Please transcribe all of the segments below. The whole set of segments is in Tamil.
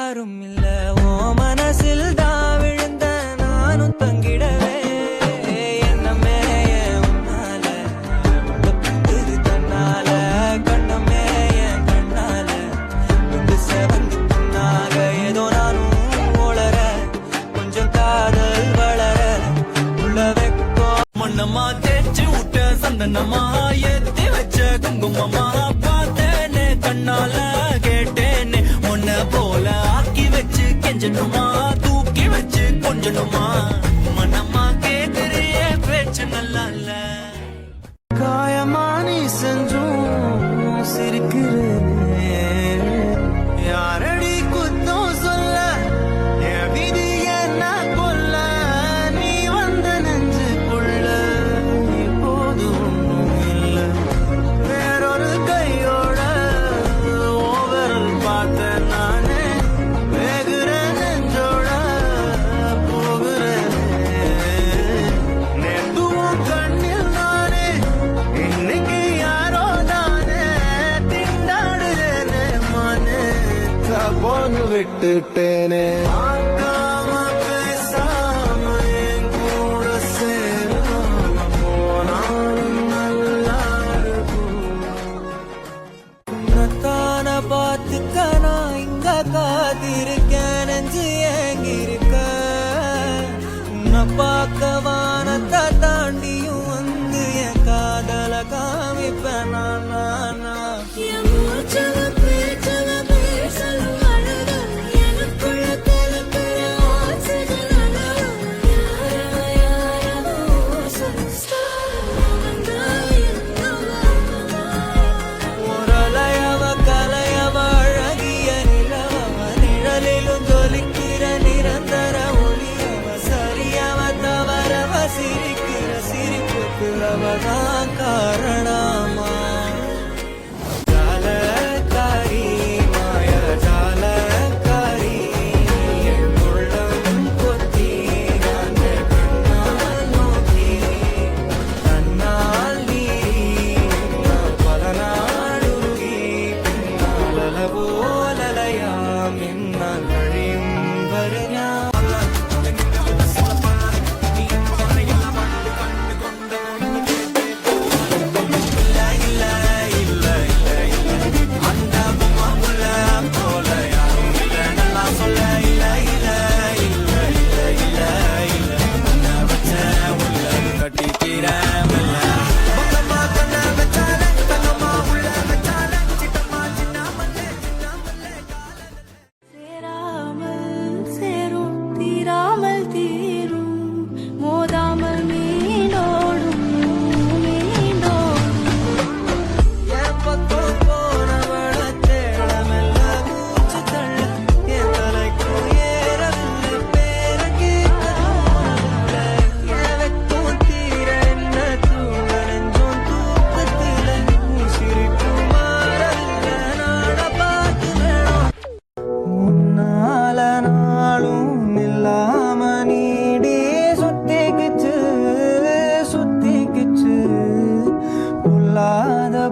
யாரும் இல்ல ஓ மனசில் தான் விழுந்த நானும் தங்கிடவே என்னமே உன்னால தன்னால கண்ணமே என் கண்ணால செவந்து பின்னாக ஏதோ நானும் ஒளர கொஞ்சம் காதல் வளர உள்ள வைக்கோ மண்ணம்மா தேய்ச்சி விட்ட சந்தனமா ஏத்தி வச்ச குங்குமமா பார்த்தேனே கண்ணால கேட்டேனே உன்ன போல ஆக்கி வச்சு கெஞ்சணுமா தூக்கி வச்சு கொஞ்சணுமா மனமா கேக்குறிய பேச்சு நல்லா இல்ல காயமா நீ செஞ்சும் சிரிக்கிறேனே யாரடி குத்தம் சொல்ல என் விதி என்ன கொல்ல நீ வந்த நெஞ்சுக்குள்ள இப்போதும் இல்ல வேறொரு கையோட ஓவரல் பார்த்த நானே வேகுற நெஞ்சோட போகிறேன் நேத்துவும் கண்ணில் நானே இன்னைக்கு யாரோ தானே திண்டாடுறேனே மானே போன்னு விட்டுட்டேனே பார்க்காம பேசாம என் கூட சேராம போனாலும் நல்லா இருக்கும் உன்னத்தான பார்த்துக்க நான் இங்க காத்திருக்கேன் நெஞ்சு ஏங்கிருக்க உன்னை பார்க்க வானத்தை தாண்டியும் வந்து என் காதல காமிப்பேன் நான் ஒரலையவ கலையவ அழகிய நிலவ நிழலிலும் ஜொலிக்கிற நிரந்தர ஒளியவ சரியவ தவறவ சிரிக்கிற சிரிப்புக்கு அவதான் காரணமா ஜாலக்காரி மாய ஜாலக்காரி என் உள்ளம் கொத்தி நான் கண்ணால் நோக்கி கண்ணால் நீரி பல நாடுருகி பின்னால் அலவோலலையாம் என்னால் வழியும் வருஞா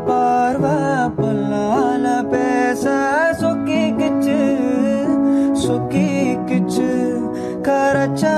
பார்வை பொல்லால பேச சொக்கிக்கிச்சு கரைச்சா